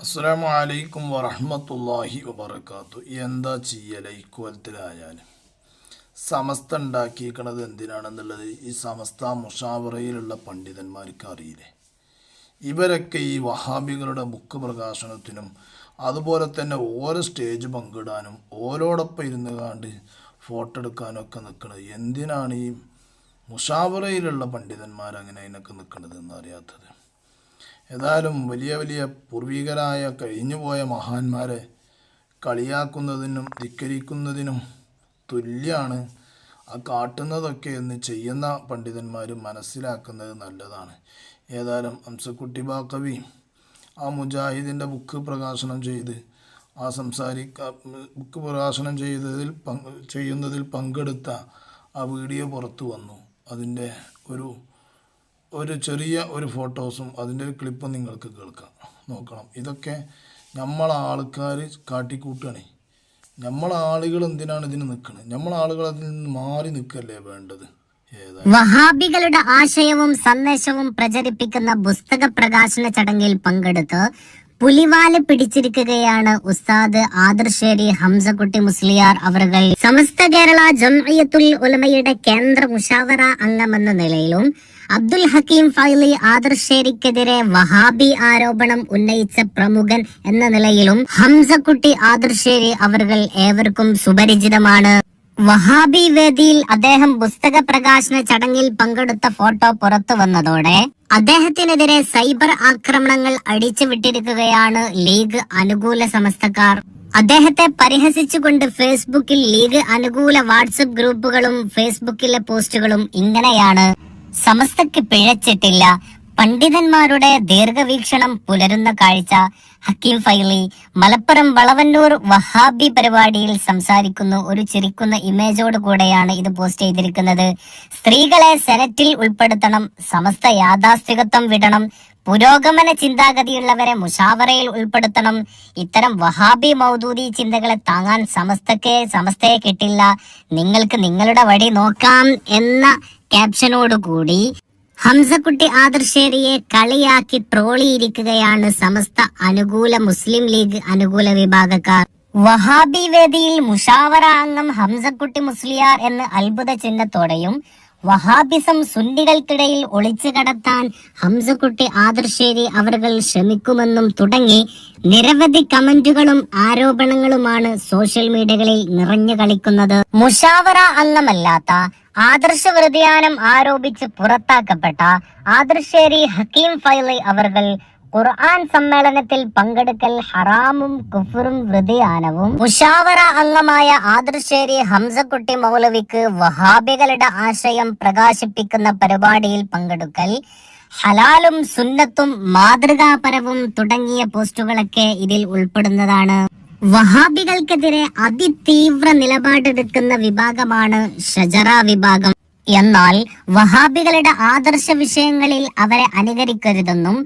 അസ്സലാമു അലൈക്കും വറഹ്മത്തുള്ളാഹി വബറകാത്തു. എന്താ ചെയ്യല ഇക്കോലത്തിലായാൽ സമസ്ത ഉണ്ടാക്കിയിരിക്കണത് എന്തിനാണെന്നുള്ളത് ഈ സമസ്ത മുഷാവറയിലുള്ള പണ്ഡിതന്മാർക്ക് അറിയില്ലേ. ഇവരൊക്കെ ഈ വഹാബികളുടെ ബുക്ക് പ്രകാശനത്തിനും അതുപോലെ തന്നെ ഓരോ സ്റ്റേജ് പങ്കിടാനും ഓരോടൊപ്പം ഇരുന്ന് കാണ്ട് ഫോട്ടോ എടുക്കാനും ഒക്കെ നിൽക്കുന്നത് എന്തിനാണ് ഈ മുഷാവറയിലുള്ള പണ്ഡിതന്മാർ അങ്ങനെ അതിനൊക്കെ നിൽക്കുന്നത് എന്നറിയാത്തത്. ഏതായാലും വലിയ വലിയ പൂർവികരായ കഴിഞ്ഞുപോയ മഹാന്മാരെ കളിയാക്കുന്നതിനും ധിക്കരിക്കുന്നതിനും തുല്യമാണ് ആ കാട്ടുന്നതൊക്കെ എന്ന് ചെയ്യുന്ന പണ്ഡിതന്മാർ മനസ്സിലാക്കുന്നത് നല്ലതാണ്. ഏതായാലും ഹംസക്കുട്ടി ബാക്കവി ആ മുജാഹിദിൻ്റെ ബുക്ക് പ്രകാശനം ചെയ്ത് ബുക്ക് പ്രകാശനം ചെയ്യുന്നതിൽ പങ്കെടുത്ത ആ വീഡിയോ പുറത്തു വന്നു. അതിൻ്റെ ഒരു ചെറിയ ഫോട്ടോസും അതിൻ്റെ ഒരു ക്ലിപ്പും നിങ്ങൾക്ക് കേൾക്കാം, നോക്കണം. ഇതൊക്കെ ആൾക്കാർ കാട്ടിക്കൂട്ടുകയാണ്. ആളുകൾ എന്തിനാണ് ഇതിന് നിൽക്കുന്നത്? ആളുകൾ അതിൽ നിന്ന് മാറി നിൽക്കല്ലേ വേണ്ടത്. വഹാബികളുടെ ആശയവും സന്ദേശവും പ്രചരിപ്പിക്കുന്ന പുസ്തക പ്രകാശന ചടങ്ങിൽ പങ്കെടുത്ത് പുലിവാല് പിടിച്ചിരിക്കുകയാണ് ഉസ്താദ് ആദർശേരി ഹംസക്കുട്ടി മുസ്ലിയാർ അവറുകൾ. സമസ്ത കേരള ജംഇയ്യത്തുൽ ഉലമയുടെ കേന്ദ്ര മുഷാവറ അംഗമെന്ന നിലയിലും അബ്ദുൽ ഹക്കീം ഫൈലി ആദർശേരിക്കെതിരെ വഹാബി ആരോപണം ഉന്നയിച്ച പ്രമുഖൻ എന്ന നിലയിലും ഹംസക്കുട്ടി ആദർശേരി അവറുകൾ ഏവർക്കും സുപരിചിതമാണ്. വഹാബി വേദിയിൽ അദ്ദേഹം പുസ്തക പ്രകാശന ചടങ്ങിൽ പങ്കെടുത്ത ഫോട്ടോ പുറത്തു വന്നതോടെ അദ്ദേഹത്തിനെതിരെ സൈബർ ആക്രമണങ്ങൾ അടിച്ചുവിട്ടിരിക്കുകയാണ് ലീഗ് അനുകൂല സമസ്തക്കാർ. അദ്ദേഹത്തെ പരിഹസിച്ചുകൊണ്ട് ഫേസ്ബുക്കിൽ ലീഗ് അനുകൂല വാട്സപ്പ് ഗ്രൂപ്പുകളും ഫേസ്ബുക്കിലെ പോസ്റ്റുകളും ഇങ്ങനെയാണ്: സമസ്തക്ക് പിഴച്ചിട്ടില്ല, പണ്ഡിതന്മാരുടെ ദീർഘവീക്ഷണം പുലരുന്ന കാഴ്ച. ഹക്കീം ഫൈലി മലപ്പുറം വളവന്നൂർ വഹാബി പരിപാടിയിൽ സംസാരിക്കുന്നു. ഒരു ചിരിക്കുന്ന ഇമേജോട് കൂടെയാണ് ഇത് പോസ്റ്റ് ചെയ്തിരിക്കുന്നത്. സ്ത്രീകളെ സെനറ്റിൽ ഉൾപ്പെടുത്തണം, സമസ്ത യാഥാസ്ഥികത്വം വിടണം, പുരോഗമന ചിന്താഗതിയുള്ളവരെ മുഷാവറയിൽ ഉൾപ്പെടുത്തണം. ഇത്തരം വഹാബി മൗദൂദി ചിന്തകളെ താങ്ങാൻ സമസ്തയെ കിട്ടില്ല, നിങ്ങൾക്ക് നിങ്ങളുടെ വഴി നോക്കാം എന്ന ക്യാപ്ഷനോടുകൂടി ഹംസക്കുട്ടി ആദർശേരിയെ കളിയാക്കി ട്രോളിയിരിക്കുകയാണ് സമസ്ത അനുകൂല മുസ്ലിം ലീഗ് അനുകൂല വിഭാഗക്കാർ. വഹാബി വേദിയിൽ മുഷാവറ അംഗം ഹംസക്കുട്ടി മുസ്ലിയാർ എന്ന അത്ഭുത ചിഹ്നത്തോടെയും വഹാബിസം സുന്നികൾക്കിടയിൽ ഒളിച്ചു കടത്താൻ ഹംസക്കുട്ടി ആദർശേരി അവர்கள் ശ്രമിക്കുമെന്നും തുടങ്ങി നിരവധി കമന്റുകളും ആരോപണങ്ങളുമാണ് സോഷ്യൽ മീഡിയകളിൽ നിറഞ്ഞു കളിക്കുന്നത്. മുഷാവറ അംഗമല്ലാത്ത ആദർശ വ്യതിയാനം ആരോപിച്ച് പുറത്താക്കപ്പെട്ട ആദർശേരി ഹക്കീം ഫൈലി അവர்கள் ഖുർആൻ സമ്മേളനത്തിൽ പങ്കെടുക്കൽ ഹറാമും കുഫറും വ്യതിയാനവും. മുഷാവറ അംഗമായ ആദർശേരി ഹംസക്കുട്ടി മൗലവിക്ക് വഹാബികളുടെ ആശയം പ്രകാശിപ്പിക്കുന്ന പരിപാടിയിൽ പങ്കെടുക്കൽ ഹലാലും സുന്നത്തും മാതൃകാപരവും തുടങ്ങിയ പോസ്റ്റുകളൊക്കെ ഇതിൽ ഉൾപ്പെടുന്നതാണ്. വഹാബികൾക്കെതിരെ അതിതീവ്ര നിലപാടെടുക്കുന്ന വിഭാഗമാണ് ഷജറ വിഭാഗം. എന്നാൽ വഹാബികളുടെ ആദർശ വിഷയങ്ങളിൽ അവരെ അനുകരിക്കരുതെന്നും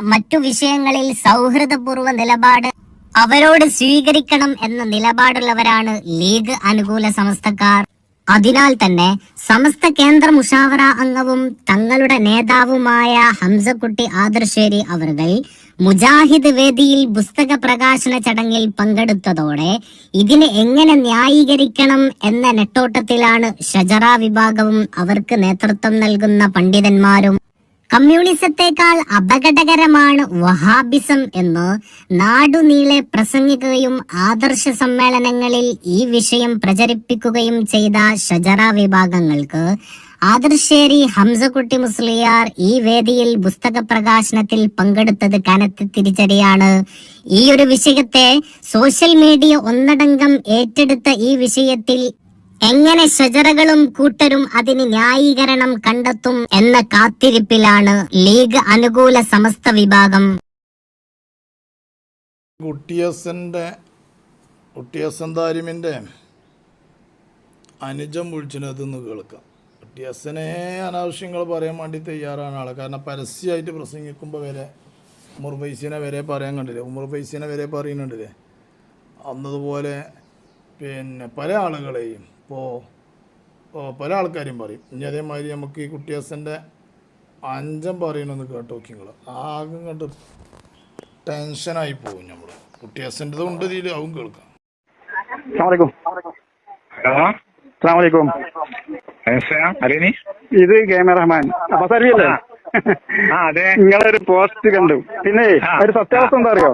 മറ്റു വിഷയങ്ങളിൽ സൗഹൃദപൂർവ്വ നിലപാട് അവരോട് സ്വീകരിക്കണം എന്ന നിലപാടുള്ളവരാണ് ലീഗ് അനുകൂല സമസ്തക്കാർ. അതിനാൽ തന്നെ സമസ്ത കേന്ദ്ര മുഷാവറ അംഗവും തങ്ങളുടെ നേതാവുമായ ഹംസക്കുട്ടി ആദർശേരി അവர்கள் മുജാഹിദ് വേദിയിൽ പുസ്തക പ്രകാശന ചടങ്ങിൽ പങ്കെടുത്തതോടെ ഇതിനെ എങ്ങനെ ന്യായീകരിക്കണം എന്ന നെട്ടോട്ടത്തിലാണ് ഷജറ വിഭാഗവും അവർക്ക് നേതൃത്വം നൽകുന്ന പണ്ഡിതന്മാരും. കമ്മ്യൂണിസത്തെക്കാൾ അപകടകരമാണ് വഹാബിസം എന്ന് നാടുനീളെ പ്രസംഗിക്കുകയും ആദർശ സമ്മേളനങ്ങളിൽ ഈ വിഷയം പ്രചരിപ്പിക്കുകയും ചെയ്ത ഷജറ വിഭാഗങ്ങൾക്ക് ആദർശേരി ഹംസക്കുട്ടി മുസ്ലിയാർ ഈ വേദിയിൽ പുസ്തക പ്രകാശനത്തിൽ പങ്കെടുത്തത് കനത്ത തിരിച്ചടിയാണ്. ഈ ഒരു വിഷയത്തെ സോഷ്യൽ മീഡിയ ഒന്നടങ്കം ഏറ്റെടുത്ത ഈ വിഷയത്തിൽ എങ്ങനെ ഷജറകളും കൂട്ടരും അതിന് ന്യായീകരണം കണ്ടെത്തും എന്ന കാത്തിരിപ്പിലാണ് ലീഗ് അനുകൂല സമസ്ത വിഭാഗം. കുട്ടിയസന്താരിമിന്റെ അനുജം വിളിച്ചിനതെന്ന് കേൾക്കാം. കുട്ടിയസനെ അനാവശ്യങ്ങൾ പറയാൻ വേണ്ടി തയ്യാറാണ് ആളെ. കാരണം പരസ്യമായിട്ട് പ്രസംഗിക്കുമ്പോൾ വരെ ഉമർ ഫൈസിനെ വരെ പറയാൻ കണ്ടില്ലേ, ഉമർ ഫൈസിനെ വരെ പറയുന്നുണ്ടില്ലേ. അന്നതുപോലെ പല ആളുകളെയും പല ആൾക്കാരും പറയും. ഇനി അതേമാതിരി നമുക്ക് ഈ കുട്ടിയസൻ്റെ അഞ്ചം പറയണമെന്ന് കേട്ടോ നിങ്ങൾ ആകെ കണ്ട് ടെൻഷനായി പോകും നമ്മൾ. കുട്ടിയാസിൻ്റെതും ഉണ്ട് ഇതിൽ, ആവും കേൾക്കാം. അസ്സലാമലൈക്കും. അലീനി ഇത് KM റഹ്മാൻ അബസറിയല്ലേ? അതെ. നിങ്ങളൊരു പോസ്റ്റ് കണ്ടു. പിന്നെ ഒരു സത്യാവസ്ഥ എന്താ അറിയോ,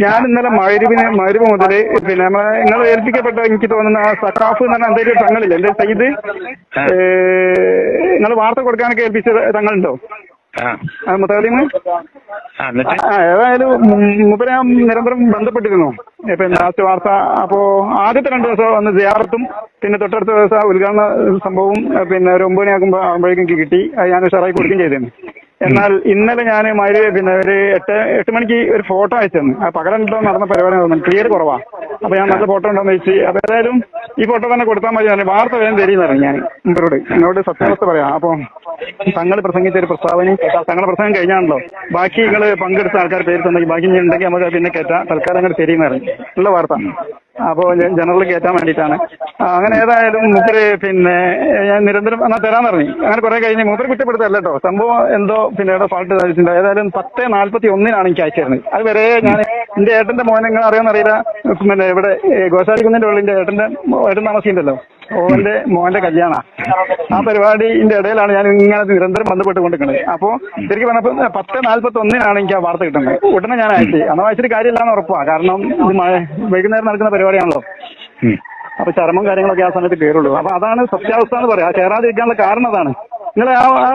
ഞാൻ ഇന്നലെ മഗ്‌രിബ് മുതല് പിന്നെ നിങ്ങൾ ഏൽപ്പിക്കപ്പെട്ട എനിക്ക് തോന്നുന്ന ആ സഖാഫ് എന്ന് പറഞ്ഞാൽ എന്തെങ്കിലും തങ്ങളില്ല എന്റെ സയ്യിദ് നിങ്ങൾ വാർത്ത കൊടുക്കാനൊക്കെ ഏൽപ്പിച്ച തങ്ങളുണ്ടോ? മുത്തലിമ് ഏതായാലും മൂപ്പരെ ഞാൻ നിരന്തരം ബന്ധപ്പെട്ടിരുന്നു. പിന്നെ ലാസ്റ്റ് വാർത്ത. അപ്പോ ആദ്യത്തെ 2 ദിവസം വന്ന് സിയാറത്തും പിന്നെ തൊട്ടടുത്ത ദിവസം ഉദ്ഘാടന സംഭവവും പിന്നെ ഒരു 9 മണിയാകുമ്പോൾ ആകുമ്പോഴേക്കും എനിക്ക് കിട്ടി. അത് ഞാൻ ഷെയറായി കൊടുക്കുകയും ചെയ്തിരുന്നു. എന്നാൽ ഇന്നലെ ഞാൻ പിന്നെ ഒരു 8 മണിക്ക് ഒരു ഫോട്ടോ അയച്ചു തന്നു. ആ പകലെന്തോ നടന്ന പരിപാടി തോന്നുന്നു, ക്ലിയർ കുറവാ. അപ്പൊ ഞാൻ നല്ല ഫോട്ടോ ഉണ്ടോന്ന് ചോദിച്ചു. അപ്പൊ ഏതായാലും ഈ ഫോട്ടോ തന്നെ കൊടുത്താൽ മതി. വാർത്ത വേഗം തരുന്നറിയാം ഞാൻ മുമ്പരോട് എന്നോട് സത്യാവസ്ഥ പറയാം. അപ്പൊ തങ്ങൾ പ്രസംഗിച്ച ഒരു പ്രസ്താവന, തങ്ങളുടെ പ്രസംഗം കഴിഞ്ഞാണല്ലോ, ബാക്കി നിങ്ങൾ പങ്കെടുത്ത ആൾക്കാർ പേര് തന്നെങ്കിൽ ബാക്കി ഉണ്ടെങ്കിൽ നമുക്ക് പിന്നെ കയറ്റാം, തൽക്കാലം അങ്ങോട്ട് തരുന്നറിയാം. ഉള്ള വാർത്ത അപ്പോൾ ജനറൽ കയറ്റാൻ വേണ്ടിയിട്ടാണ്. അങ്ങനെ ഏതായാലും മൂപ്പര് പിന്നെ ഞാൻ നിരന്തരം എന്നാൽ തരാൻ പറഞ്ഞു. അങ്ങനെ കുറെ കഴിഞ്ഞ് മൂപ്പര് കുറ്റപ്പെടുത്തല്ല കേട്ടോ, സംഭവം എന്തോ പിന്നെ ഇവിടെ ഫാൾട്ട് സാധിച്ചിട്ടുണ്ട്. ഏതായാലും 10:41 എനിക്ക് അയച്ചിരുന്നത്. അത് വരെ ഞാൻ എന്റെ ഏട്ടന്റെ മോനെ നിങ്ങൾ അറിയാമെന്നറിയില്ല, പിന്നെ ഇവിടെ ഗോശാലിക്കുന്നിന്റെ ഉള്ളിന്റെ ഏട്ടൻ താമസിക്കുന്നുണ്ടല്ലോ, ഓന്റെ മോന്റെ കല്യാണ ആ പരിപാടിന്റെ ഇടയിലാണ് ഞാൻ ഇങ്ങനെ നിരന്തരം ബന്ധപ്പെട്ടുകൊണ്ടിരിക്കുന്നത്. അപ്പോ ശരിക്കും പറഞ്ഞപ്പോ 10:41 എനിക്ക് ആ വാർത്ത കിട്ടുന്നത്. ഉടനെ ഞാൻ അയച്ചു. അന്ന് അയച്ചിട്ട് കാര്യമില്ലാന്ന് ഉറപ്പാണ്, കാരണം ഇത് വൈകുന്നേരം നടക്കുന്ന പരിപാടിയാണല്ലോ. അപ്പൊ ചർമ്മം കാര്യങ്ങളൊക്കെ ആ സമയത്ത് കയറുള്ളൂ. അപ്പൊ അതാണ് സത്യാവസ്ഥ എന്ന് പറയാം. ചേരാതിരിക്കാനുള്ള കാരണം അതാണ്. നിങ്ങൾ ആ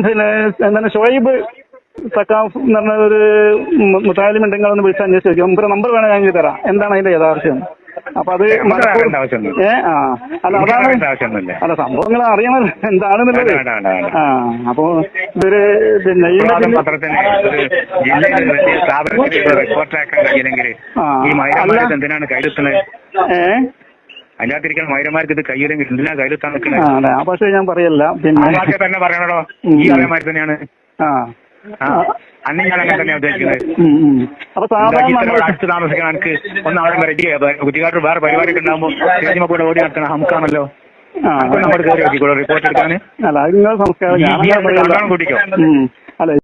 പിന്നെ എന്താണ് ഷോയിബ് സക്കാഫ് എന്ന് പറഞ്ഞ ഒരു മുത്താലിം ഉണ്ടെങ്കിലൊന്ന് വിളിച്ച് അന്വേഷിച്ച് നോക്കി. മുമ്പ് നമ്പർ വേണേ ഞാൻ തരാം, എന്താണ് അതിന്റെ യഥാർത്ഥം. അപ്പൊ അത് അല്ല അതാണ് അല്ല സംഭവങ്ങൾ അറിയണല്ലോ എന്താണെന്നുള്ളത്. അപ്പൊ ഇതൊരു പിന്നെ മൈരന്മാർക്ക് ഇത് കയ്യിലെങ്കിൽ എന്തിനാ കയ്യിലെത്താൻ നിൽക്കുന്നത്? ആ പക്ഷേ ഞാൻ പറയല്ല, പിന്നെ തന്നെ പറയണോ ഈ അതേമാതിരി തന്നെയാണ്. അന്ന് ഞാൻ അങ്ങനെ തന്നെയാണ് ഉദ്ദേശിക്കുന്നത്. അപ്പൊ സാധാരണ അടുത്ത് താമസിക്കണം. എനിക്ക് ഒന്ന് അവിടെ റെഡി കുറ്റിക്കാട്ട് വേറെ പരിപാടിയൊക്കെ ഉണ്ടാകുമ്പോൾ സിനിമ കൂടെ ഓടി നടത്തണം. ഹംക്കാണല്ലോ നമ്മൾ കയറി നോക്കിക്കോളൂ റിപ്പോർട്ട് എടുക്കാൻ. അല്ല അത് നിങ്ങൾ സംസ്കാരം കുടിക്കോ? അല്ല